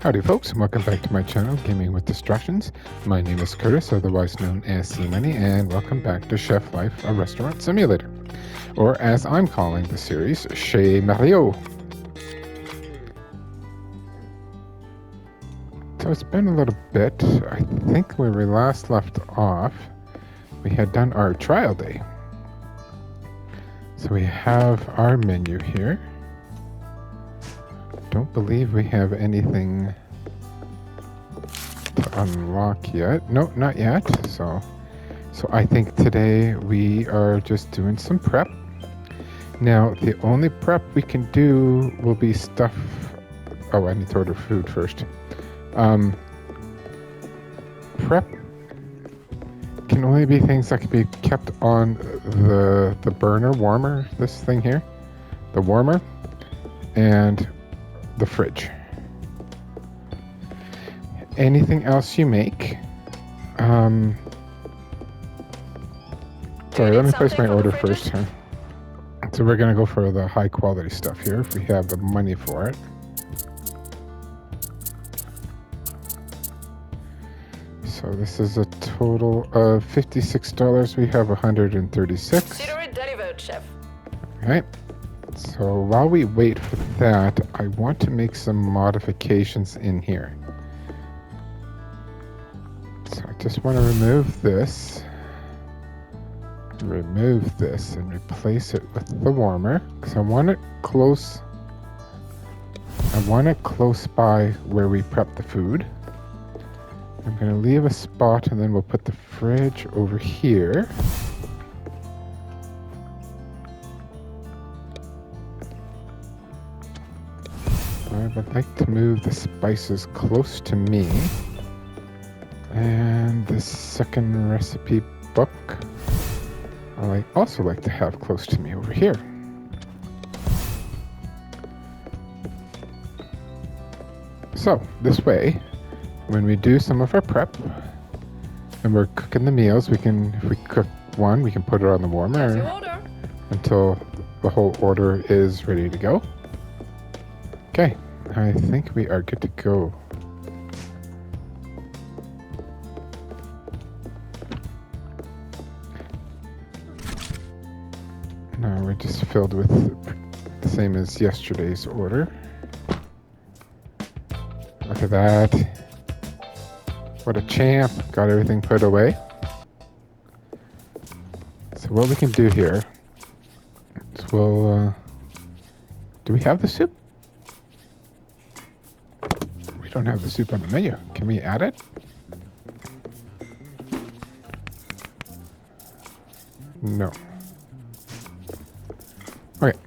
Howdy folks, and welcome back to my channel, Gaming with Distractions. My name is Curtis, otherwise known as C-Money, and welcome back to Chef Life, a restaurant simulator. Or as I'm calling the series, Chez. So it's been a little bit. I think where we last left off, we had done our trial day. So we have our menu here. Don't believe we have anything to unlock yet. No, not yet. So I think today we are just doing some prep. Now, the only prep we can do will be stuff. Oh, I need to order food first. Prep can only be things that can be kept on the burner warmer. This thing here, the warmer, and the fridge. Anything else you make, sorry, let me place my order first here. So we're gonna go for the high quality stuff here if we have the money for it. So this is a total of $56. We have 136. Consider it delivered, chef. Okay. So while we wait for that, I want to make some modifications in here. So I just want to remove this, and replace it with the warmer, because I want it close. I want it close by where we prep the food. I'm going to leave a spot, and then we'll put the fridge over here. I would like to move the spices close to me. And the second recipe book, I also like to have close to me over here. So this way, when we do some of our prep and we're cooking the meals, we can, if we cook one, we can put it on the warmer until the whole order is ready to go. Okay, I think we are good to go. Now we're just filled with the same as yesterday's order. Look at that. What a champ. Got everything put away. So what we can do here is we'll... do we have the soup? We don't have the soup on the menu. Can we add it? No. Okay.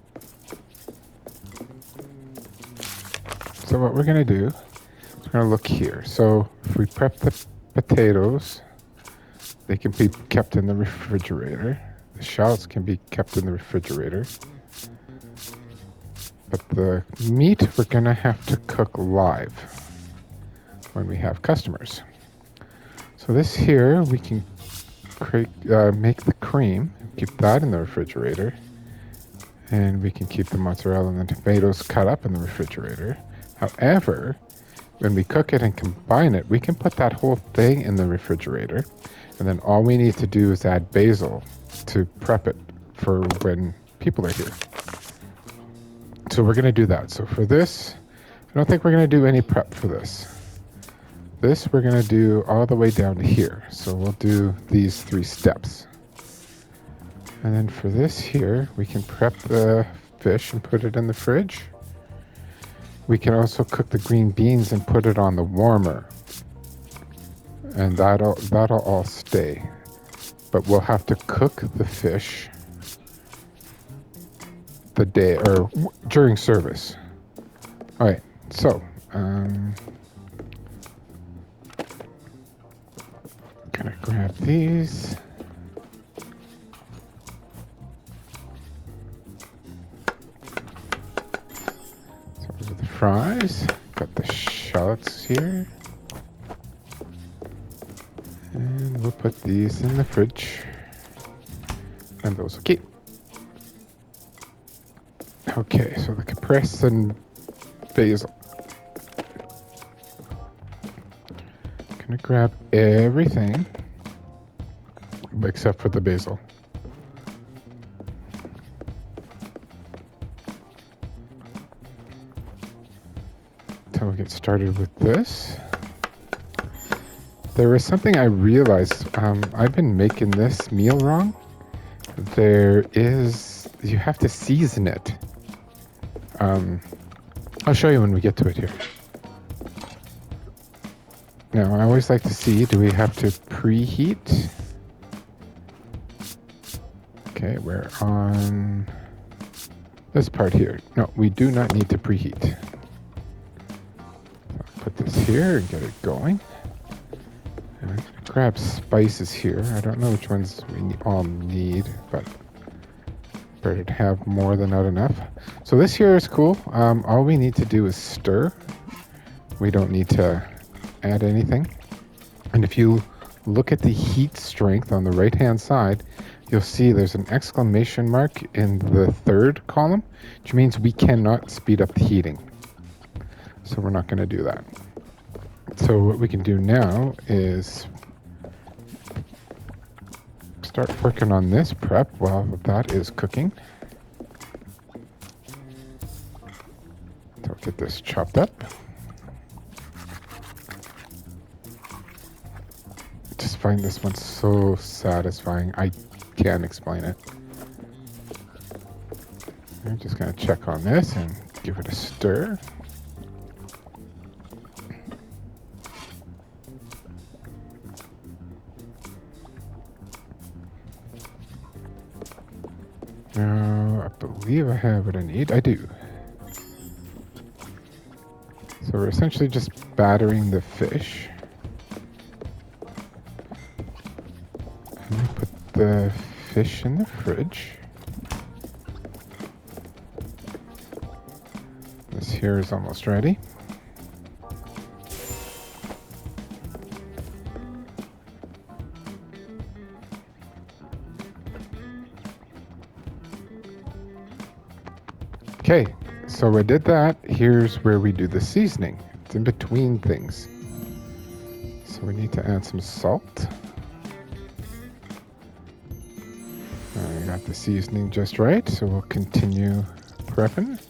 So what we're going to do is we're going to look here. So if we prep the potatoes, they can be kept in the refrigerator. The shallots can be kept in the refrigerator. But the meat we're going to have to cook live when we have customers. So this here, we can make the cream, keep that in the refrigerator. And we can keep the mozzarella and the tomatoes cut up in the refrigerator. However, when we cook it and combine it, we can put that whole thing in the refrigerator. And then all we need to do is add basil to prep it for when people are here. So we're going to do that. So for this, I don't think we're going to do any prep for this. This we're going to do all the way down to here. So we'll do these 3 steps. And then for this here, we can prep the fish and put it in the fridge. We can also cook the green beans and put it on the warmer. And that'll all stay. But we'll have to cook the fish the day or during service. All right, so gonna grab these. So those are the fries. Got the shallots here. And we'll put these in the fridge. And those will keep. Okay, so the compressed and basil. gonna grab everything except for the basil. So we'll get started with this. There was something I realized. I've been making this meal wrong. You have to season it. I'll show you when we get to it here. Now, I always like to see, do we have to preheat? Okay, we're on this part here. No, we do not need to preheat. I'll put this here and get it going. And I'm going to grab spices here. I don't know which ones we all need, but better to have more than not enough. So this here is cool. All we need to do is stir. We don't need to add anything. And if you look at the heat strength on the right hand side, you'll see there's an exclamation mark in the third column, which means we cannot speed up the heating. So we're not going to do that. So what we can do now is start working on this prep while that is cooking. So get this chopped up. Just find this one so satisfying. I can't explain it. I'm just going to check on this and give it a stir. Now, I believe I have what I need. I do. So we're essentially just battering the fish. And we put the fish in the fridge. This here is almost ready. Okay, so I did that. Here's where we do the seasoning. It's in between things. So we need to add some salt. I got the seasoning just right, so we'll continue prepping.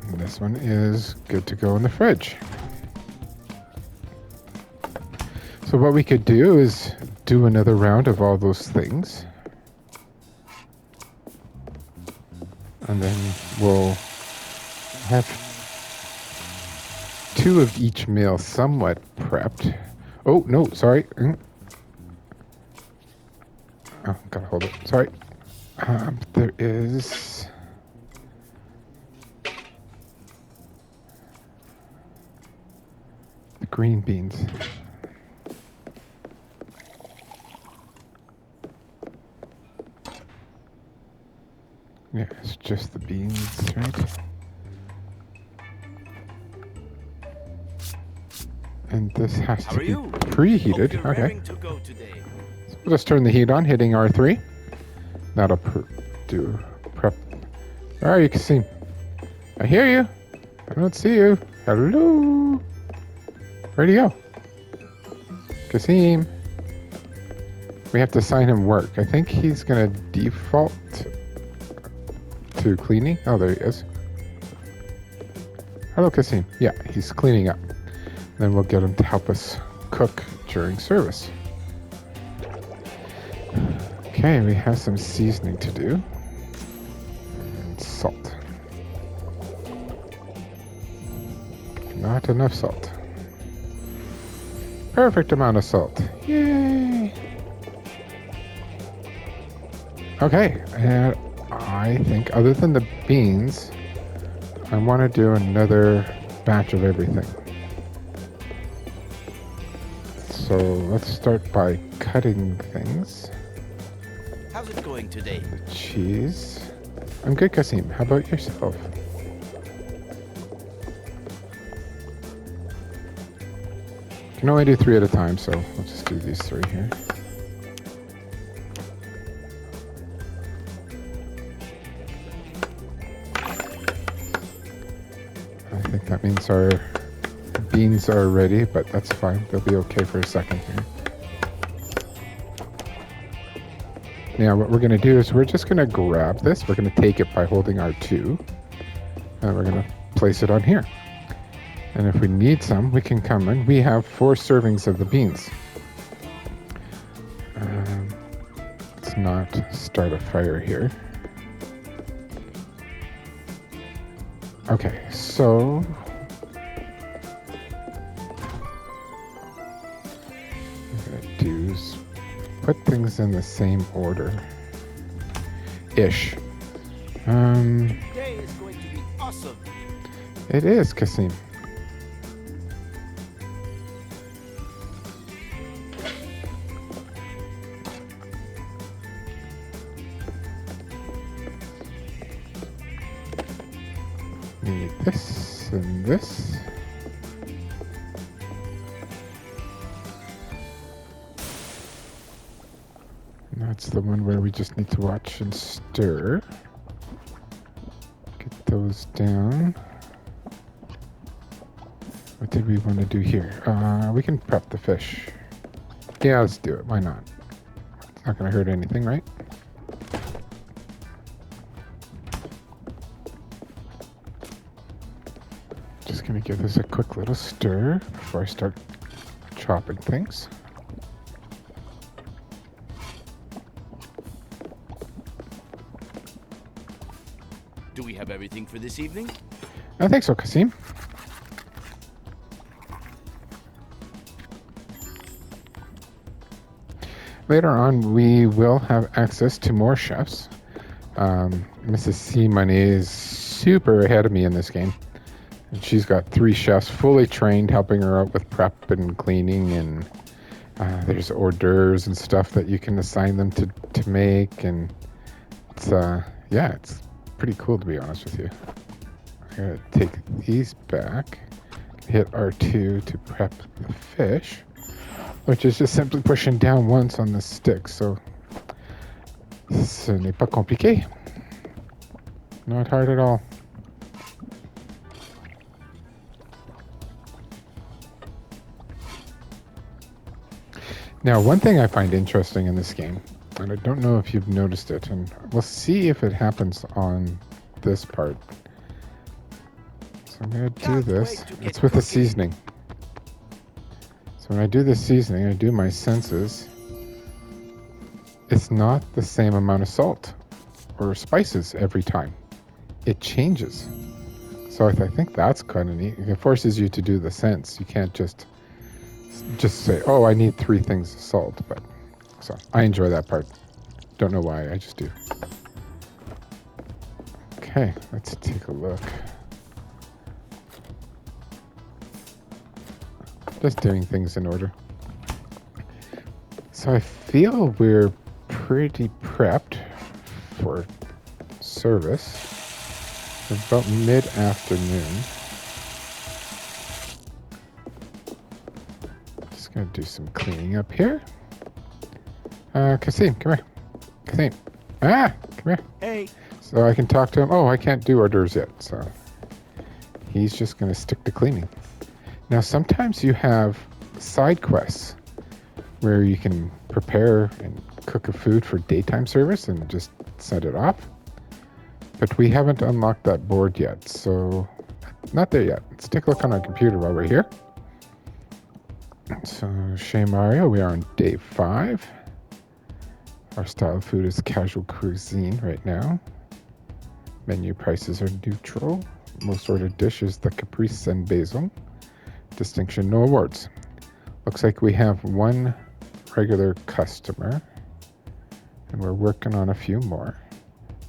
And this one is good to go in the fridge. So what we could do is do another round of all those things. And then we'll have 2 of each meal somewhat prepped. Oh, no, sorry. Oh, gotta hold it. Sorry. There is... the green beans. Yeah, it's just the beans, right? And this has to be preheated. Okay. So we'll just turn the heat on, hitting R3. That'll do prep. All right, you can see. I hear you. I don't see you. Hello. Where'd he go? Kasim. We have to assign him work. I think he's gonna default to cleaning. Oh, there he is. Hello, Kasim. Yeah, he's cleaning up. Then we'll get him to help us cook during service. Okay, we have some seasoning to do. And salt. Not enough salt. Perfect amount of salt. Yay! Okay, and I think other than the beans, I want to do another batch of everything. So let's start by cutting things. How's it going today? The cheese. I'm good, Kasim. How about yourself? Can only do 3 at a time, so we'll just do these 3 here. I think that means our beans are ready, but that's fine. They'll be okay for a second here. Now what we're going to do is we're just going to grab this. We're going to take it by holding R2. And we're going to place it on here. And if we need some, we can come in. We have 4 servings of the beans. Let's not start a fire here. Okay, so what I'm going to do is put things in the same order. Ish. Today is going to be awesome. It is, Kasim. Need this and this. And that's the one where we just need to watch and stir. Get those down. What did we want to do here? We can prep the fish. Yeah, let's do it. Why not? It's not going to hurt anything, right? Just going to give this a quick little stir before I start chopping things. Do we have everything for this evening? I think so, Kasim. Later on, we will have access to more chefs. Mrs. C Money is super ahead of me in this game. And she's got 3 chefs fully trained, helping her out with prep and cleaning. And there's hors d'oeuvres and stuff that you can assign them to make. And it's, yeah, it's pretty cool, to be honest with you. I'm going to take these back, hit R2 to prep the fish, which is just simply pushing down once on the stick. So, ce n'est pas compliqué. Not hard at all. Now, one thing I find interesting in this game, and I don't know if you've noticed it, and we'll see if it happens on this part. So I'm going to do this. It's with the seasoning. So when I do the seasoning, I do my senses. It's not the same amount of salt or spices every time. It changes. So I think that's kind of neat. It forces you to do the sense. You can't just say, oh, I need 3 things of salt. But so I enjoy that part. Don't know why, I just do. Okay, let's take a look. Just doing things in order. So I feel we're pretty prepped for service. It's about mid-afternoon. Just gonna do some cleaning up here. Kasim, come here. Kasim. Come here. Hey. So I can talk to him. Oh, I can't do hors d'oeuvres yet, so he's just gonna stick to cleaning. Now, sometimes you have side quests where you can prepare and cook a food for daytime service and just set it off. But we haven't unlocked that board yet, so not there yet. Let's take a look on our computer while we're here. So, Chez Mario, we are on day 5. Our style of food is casual cuisine right now. Menu prices are neutral. Most ordered dish is the caprese and basil. Distinction, no awards. Looks like we have 1 regular customer, and we're working on a few more.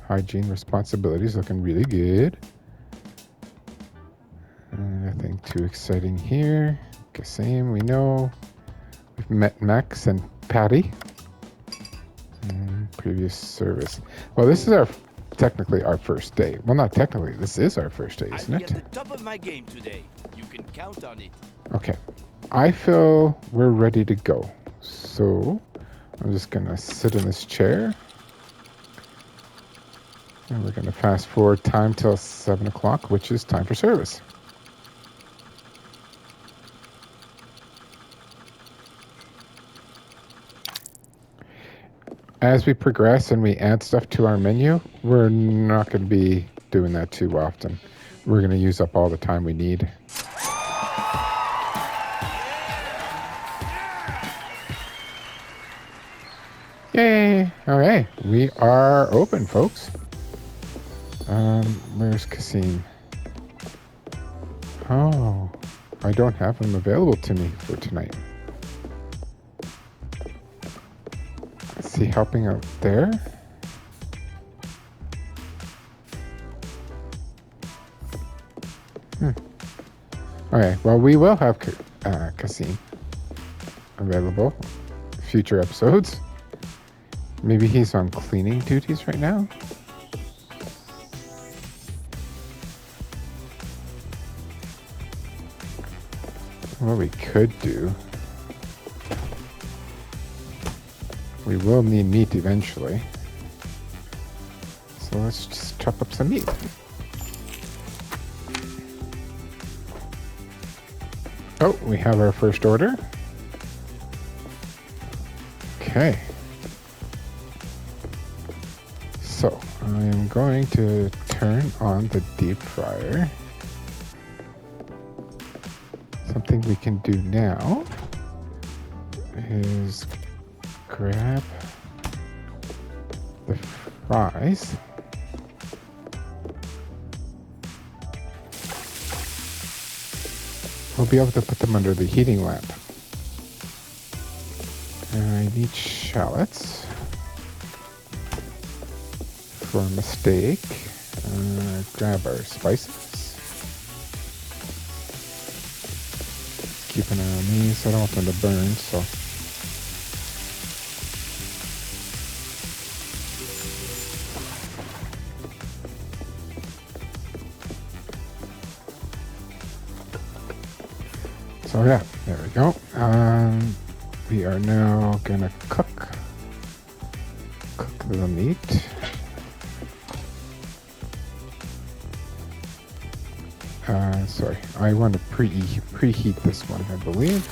Hygiene responsibilities looking really good. Nothing too exciting here. Kasim, we know. We've met Max and Patty. Previous service. Well, this is technically our first day. Well, not technically. This is our first day, isn't I'll it? be at the top of my game today. You can count on it. Okay. I feel we're ready to go. So I'm just going to sit in this chair. And we're going to fast forward time till 7 o'clock, which is time for service. as we progress and we add stuff to our menu, we're not going to be doing that too often. We're going to use up all the time we need. Yay! Okay, we are open, folks. Where's Kasim? Oh, I don't have him available to me for tonight. Is he helping out there? Okay, well, we will have Kasim available future episodes. Maybe he's on cleaning duties right now. What we could do, we will need meat eventually. So let's just chop up some meat. Oh, we have our first order. Okay. So I am going to turn on the deep fryer. Something we can do now is grab the fries. We'll be able to put them under the heating lamp. And I need shallots for a mistake. Grab our spices. Keep an eye on these. I don't want them to burn, so. So yeah, there we go. We are now gonna cook the meat. Sorry, I want to preheat this one, I believe.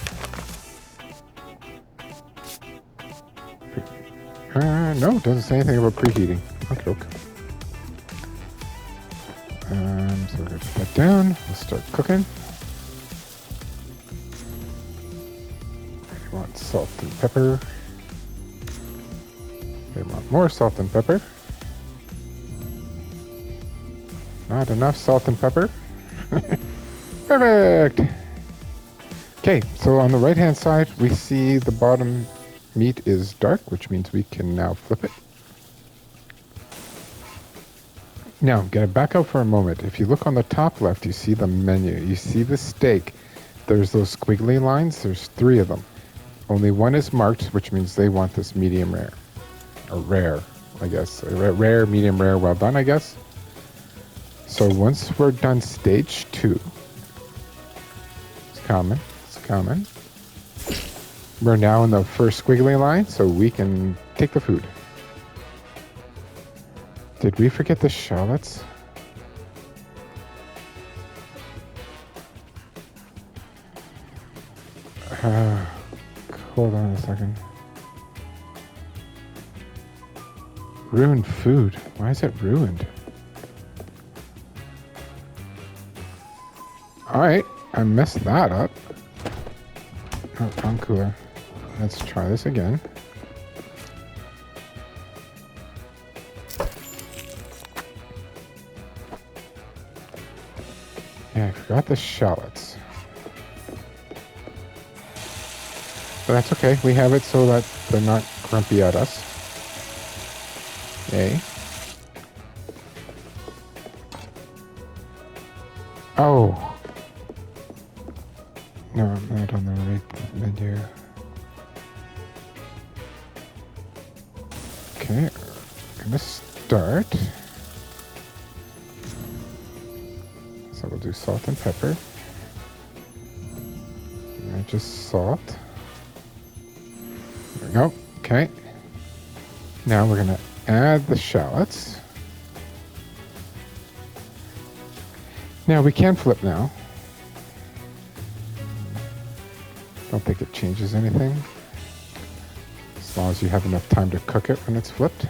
No, it doesn't say anything about preheating. Okay, okay. So we're gonna put that down. We'll start cooking. We want salt and pepper. We want more salt and pepper. Not enough salt and pepper. Perfect! Okay, so on the right hand side we see the bottom meat is dark, which means we can now flip it. Now, I'm going to back up for a moment. If you look on the top left, you see the menu. You see the steak. There's those squiggly lines. There's 3 of them. Only one is marked, which means they want this medium rare. Or rare, I guess. Rare, medium rare, well done, I guess. So once we're done stage 2, it's coming. We're now in the first squiggly line, so we can take the food. Did we forget the shallots? Hold on a second. Ruined food. Why is it ruined? Alright, I messed that up. Oh, wrong cooler. Let's try this again. Yeah, I forgot the shallots. But that's okay. We have it so that they're not grumpy at us. Yay. Oh. No, I'm not on the right menu. Okay, I'm gonna start. So we'll do salt and pepper. And just salt. There we go. Okay. Now we're gonna add the shallots. Now we can flip now. Don't think it changes anything. as long as you have enough time to cook it when it's flipped.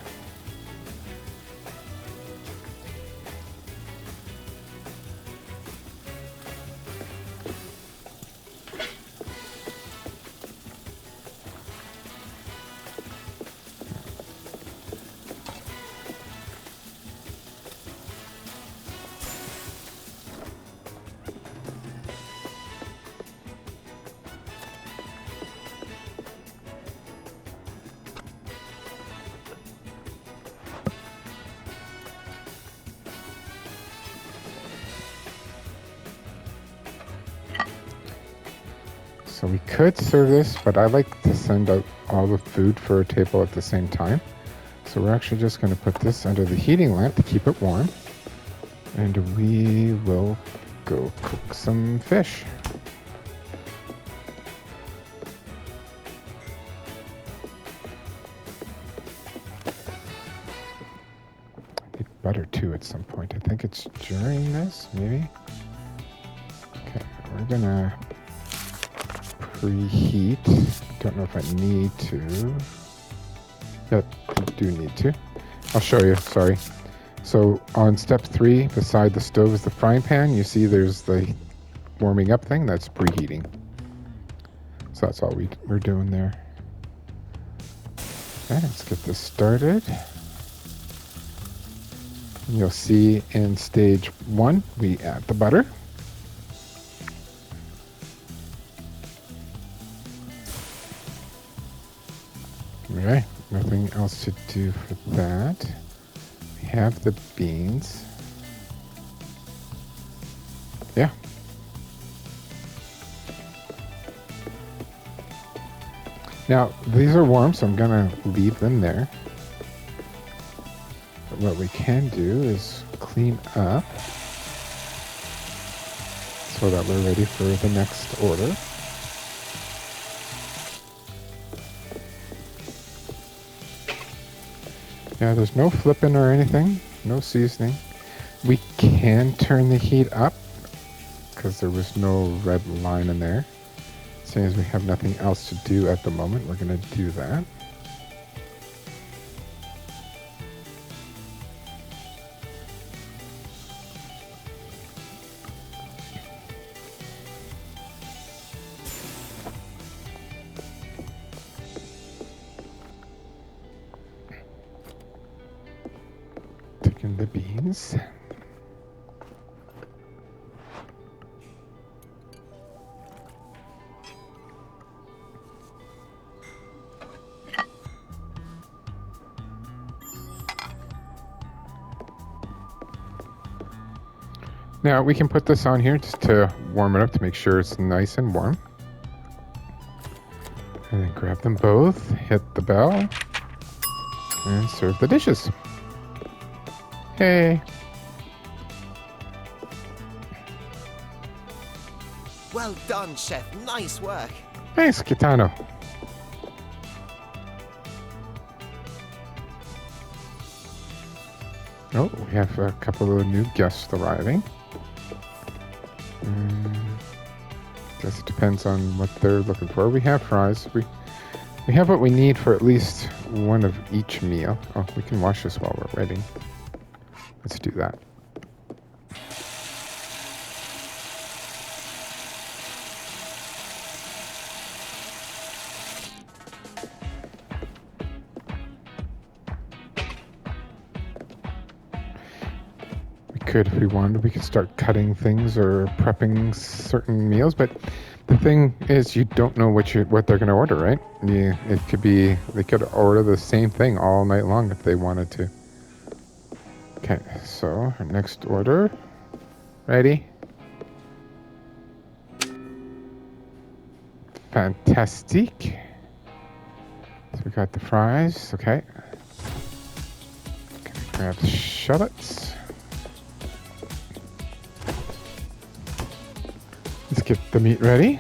So we could serve this, but I like to send out all the food for a table at the same time. So we're actually just going to put this under the heating lamp to keep it warm. And we will go cook some fish. I need butter too at some point. I think it's during this, maybe? Okay, we're going to preheat. Don't know if I need to. Yep, I do need to. I'll show you, sorry. So on step 3, beside the stove is the frying pan. You see there's the warming up thing, that's preheating. So that's all we're doing there. Okay, let's get this started. And you'll see in stage 1, we add the butter. Okay, nothing else to do for that. We have the beans. Yeah. Now, these are warm, so I'm gonna leave them there. But what we can do is clean up so that we're ready for the next order. Yeah, there's no flipping or anything, no seasoning. We can turn the heat up because there was no red line in there. Seeing as we have nothing else to do at the moment, we're going to do that. Taking the beans. Now we can put this on here just to warm it up to make sure it's nice and warm. And then grab them both, hit the bell, and serve the dishes. Hey! Well done, Chef. Nice work. Thanks, Kitano. Oh, we have a couple of new guests arriving. Guess it depends on what they're looking for. We have fries. We have what we need for at least one of each meal. Oh, we can wash this while we're ready. Let's do that. If we wanted, we could start cutting things or prepping certain meals, but the thing is you don't know what they're going to order, right? It could be they could order the same thing all night long if they wanted to. Okay, so our next order. Ready? Fantastic. So we got the fries, okay. Grab the shallots. Let's get the meat ready.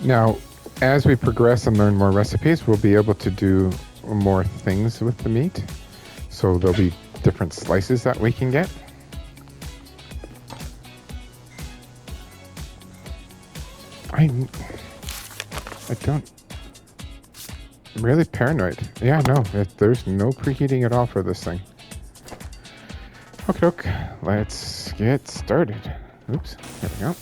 Now, as we progress and learn more recipes, we'll be able to do more things with the meat. So there'll be different slices that we can get. I don't... I'm really paranoid. Yeah, no, there's no preheating at all for this thing. Okay, let's get started. Oops, there we go.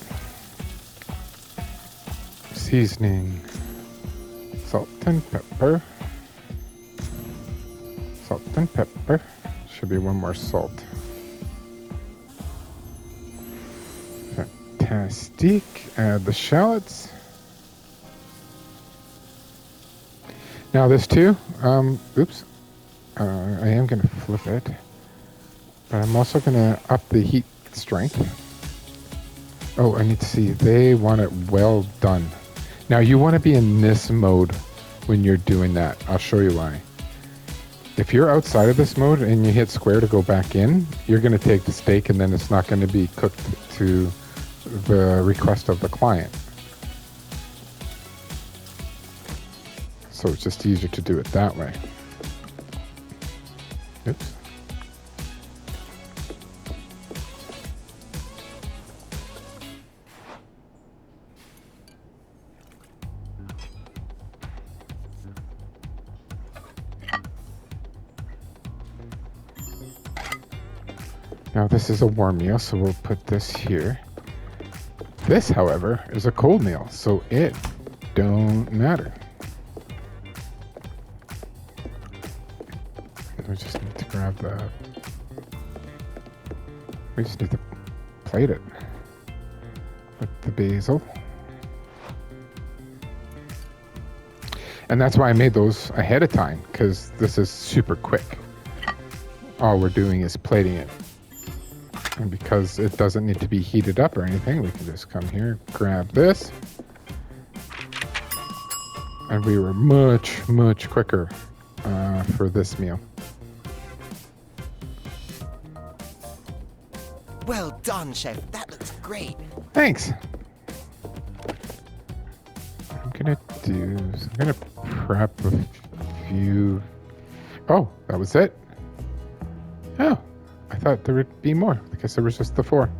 Seasoning. Salt and pepper. Salt and pepper. Should be one more salt. Fantastic. Add the shallots. Now this too, oops, I am going to flip it, but I'm also going to up the heat strength. Oh, I need to see, they want it well done. Now you want to be in this mode when you're doing that. I'll show you why. If you're outside of this mode and you hit square to go back in, you're going to take the steak and then it's not going to be cooked to the request of the client. So it's just easier to do it that way. Oops. Now this is a warm meal, so we'll put this here. This, however, is a cold meal, so it don't matter. We just need to grab the... We just need to plate it with the basil. And that's why I made those ahead of time, because this is super quick. All we're doing is plating it. And because it doesn't need to be heated up or anything, we can just come here, grab this. And we were much, much quicker for this meal. Well done, Chef. That looks great. Thanks. I'm gonna prep a few. Oh, that was it. Oh, I thought there would be more. I guess there was just the 4.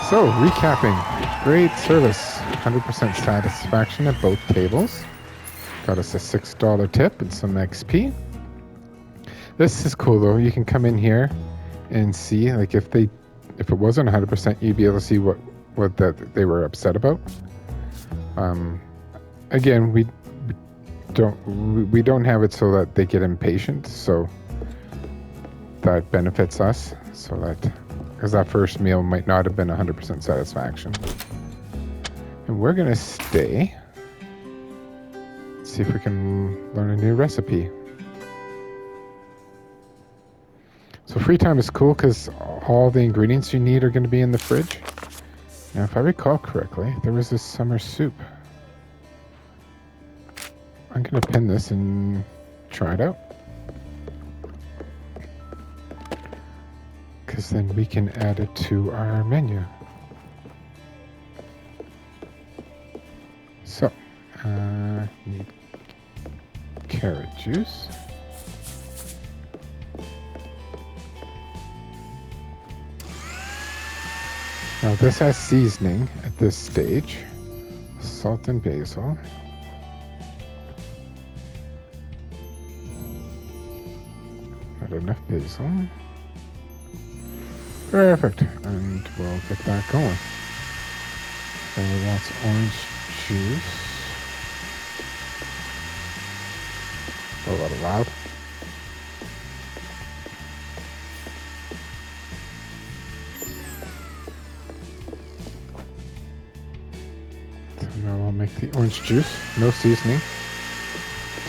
So, recapping. Great service. 100% satisfaction at both tables. Got us a $6 tip and some XP. This is cool though. You can come in here and see, like, if it wasn't 100%, you'd be able to see what that they were upset about. Again, we don't have it so that they get impatient, so that benefits us. So that, because that first meal might not have been 100% satisfaction. And we're gonna stay. See if we can learn a new recipe. So free time is cool because all the ingredients you need are going to be in the fridge. Now, if I recall correctly, there was this summer soup. I'm going to pin this and try it out. Because then we can add it to our menu. So, need carrot juice. Now this has seasoning at this stage. Salt and basil. Not enough basil. Perfect. And we'll get that going. So that's orange juice. A little loud. Now we'll make the orange juice, no seasoning.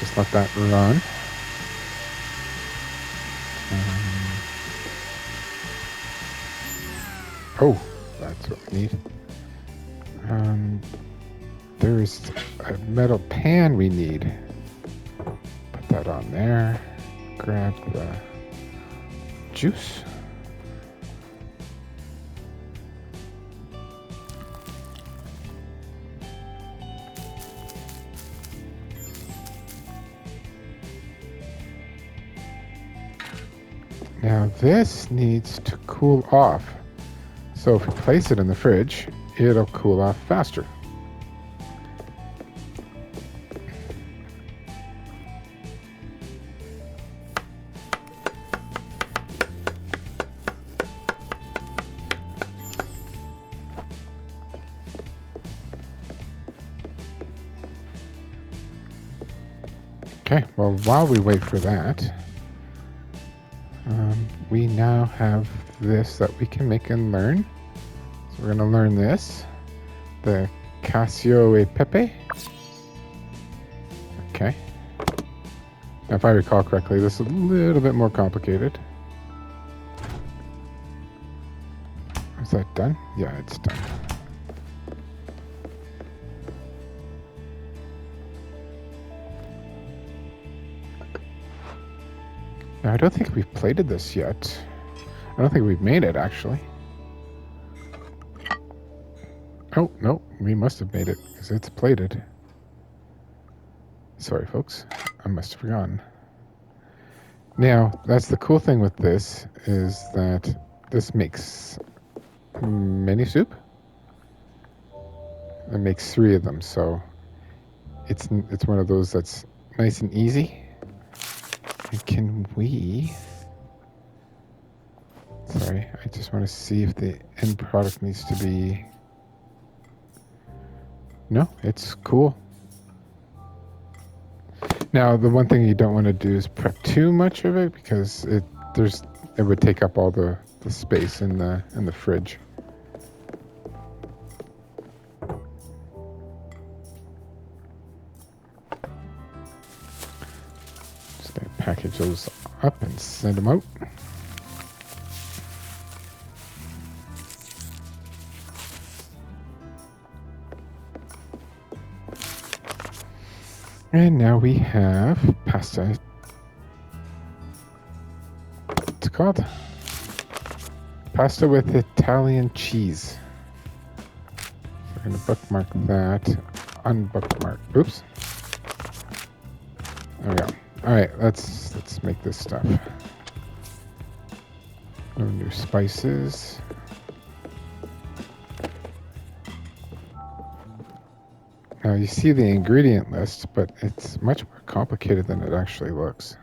Just let that run. Oh, that's what we need. There's a metal pan we need. Put that on there. Grab the juice. Now this needs to cool off. So if we place it in the fridge, it'll cool off faster. Okay, well, while we wait for that, we now have this that we can make and learn. So we're going to learn this, the Casio e Pepe. Okay. Now, if I recall correctly, this is a little bit more complicated. Is that done? Yeah, it's done. Now, I don't think we've plated this yet. I don't think we've made it, actually. Oh, no, we must have made it, because it's plated. Sorry, folks. I must have forgotten. Now, that's the cool thing with this, is that this makes mini soup. It makes 3 of them, so it's one of those that's nice and easy. And can we... Sorry, I just want to see if the end product needs to be... No, it's cool. Now, the one thing you don't want to do is prep too much of it, because it would take up all the space in the fridge. Just gonna package those up and send them out. And now we have pasta. What's it called? Pasta with Italian cheese. We're going to bookmark that. Unbookmark. Oops. There we go. All right, let's make this stuff. No new spices. Now you see the ingredient list, but it's much more complicated than it actually looks.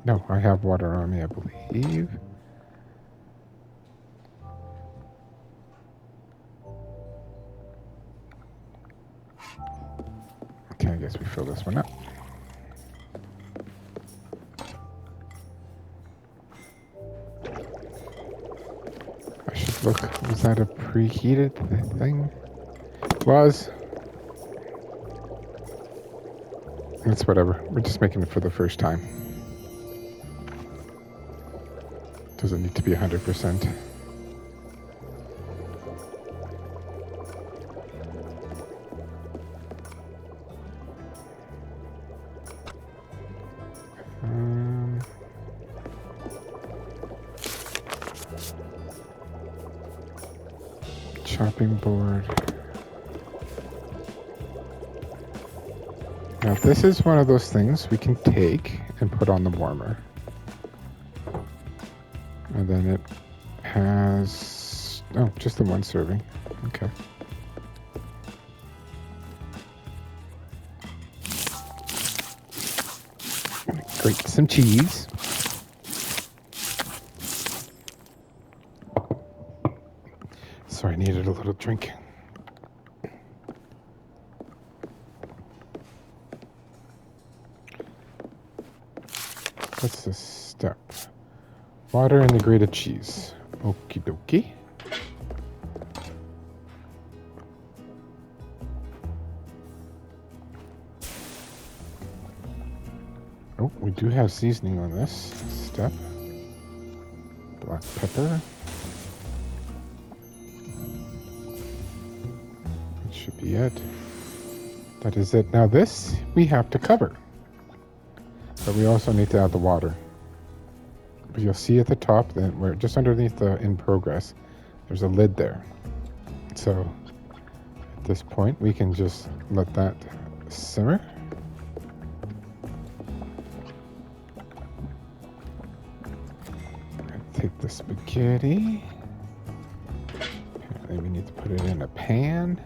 No, I have water on me, I believe. Okay, I guess we fill this one up. I should look. Was that a preheated thing? Was. It's whatever. We're just making it for the first time. Doesn't need to be 100%. Chopping board. Now this is one of those things we can take and put on the warmer. And then it has... Oh, just the one serving. Okay. Grate some cheese. Sorry, I needed a little drink. What's this step? Water and the grated cheese. Okie dokie. Oh, we do have seasoning on this step. Black pepper. That should be it. That is it. Now this we have to cover. But we also need to add the water. But you'll see at the top that we're just underneath the in progress, there's a lid there. So at this point we can just let that simmer. I take the spaghetti. Apparently we need to put it in a pan.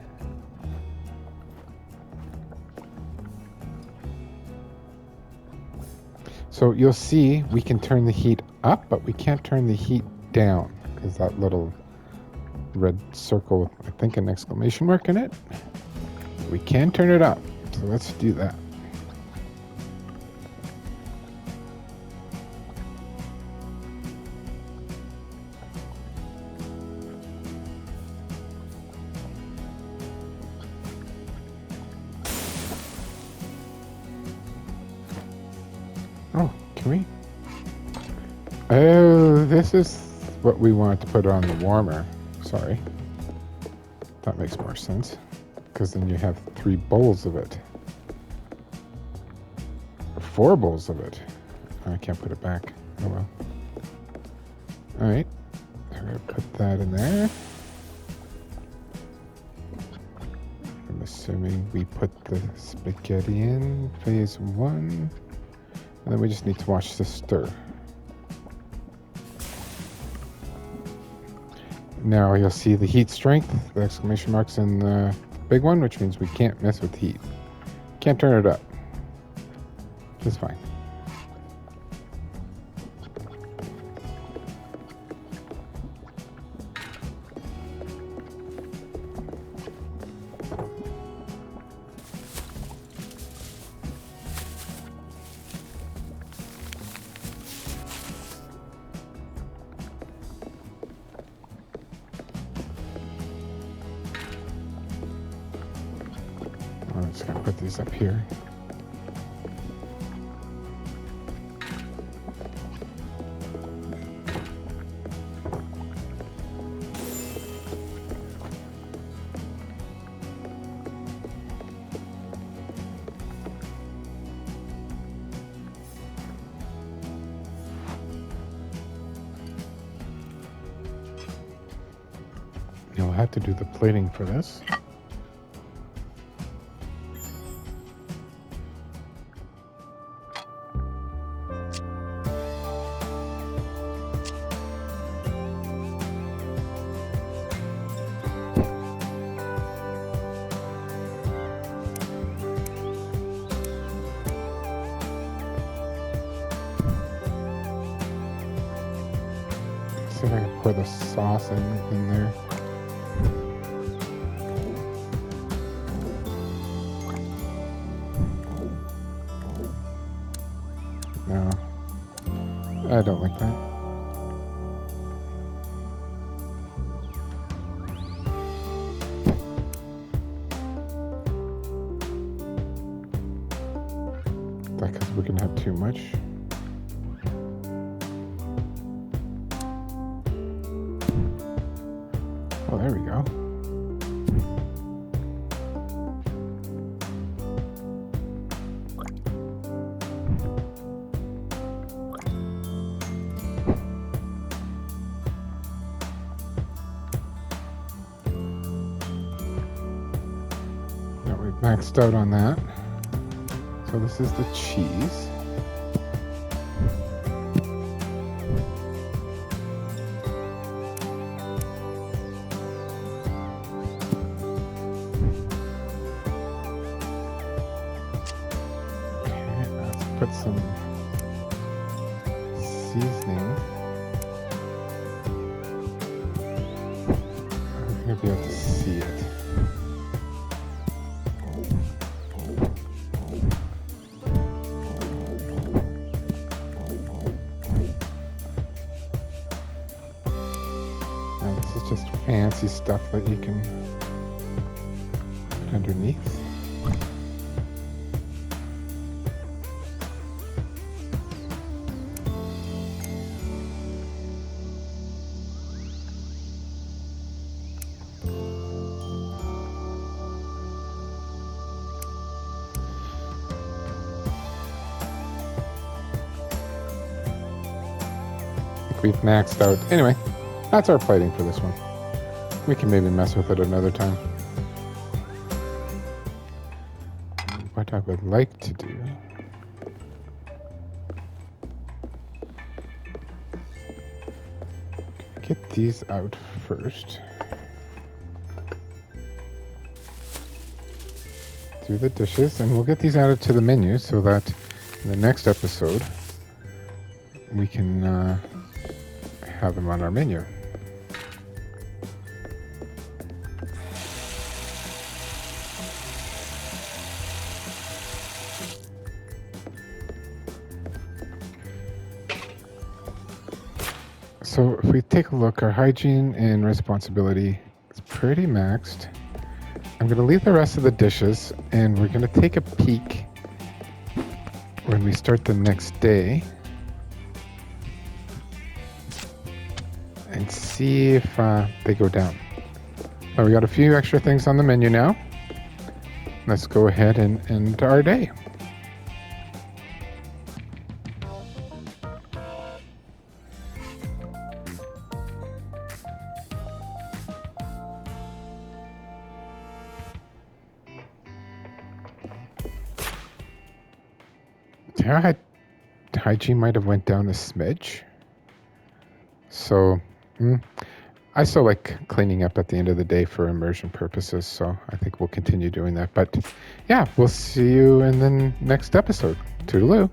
So you'll see we can turn the heat up, but we can't turn the heat down because that little red circle with, I think, an exclamation mark in it. We can turn it up, so let's do that. Oh, can we? Oh, this is what we want to put on the warmer. Sorry. That makes more sense. Because then you have 3 bowls of it. Or 4 bowls of it. I can't put it back. Oh well. Alright. I'm going to put that in there. I'm assuming we put the spaghetti in phase 1. And then we just need to watch the stir. Now you'll see the heat strength, the exclamation marks in the big one, which means we can't mess with heat. Can't turn it up. It's fine. I'm just going to put these up here. You'll have to do the plating for this. See if I can pour the sauce in there. No, I don't like that. That because we're gonna have too much. Oh, there we go. Now we've maxed out on that. So this is the cheese. Put some seasoning. I'm gonna be able to see it. Now this is just fancy stuff that you can put underneath. We've maxed out. Anyway, that's our plating for this one. We can maybe mess with it another time. What I would like to do get these out first. Do the dishes, and we'll get these added to the menu so that in the next episode we can have them on our menu. So if we take a look, our hygiene and responsibility is pretty maxed. I'm going to leave the rest of the dishes, and we're going to take a peek when we start the next day and see if they go down. Now we got a few extra things on the menu now. Let's go ahead and end our day. Yeah, hygiene might have went down a smidge. So I still like cleaning up at the end of the day for immersion purposes, so I think we'll continue doing that. But yeah, we'll see you in the next episode. Toodaloo.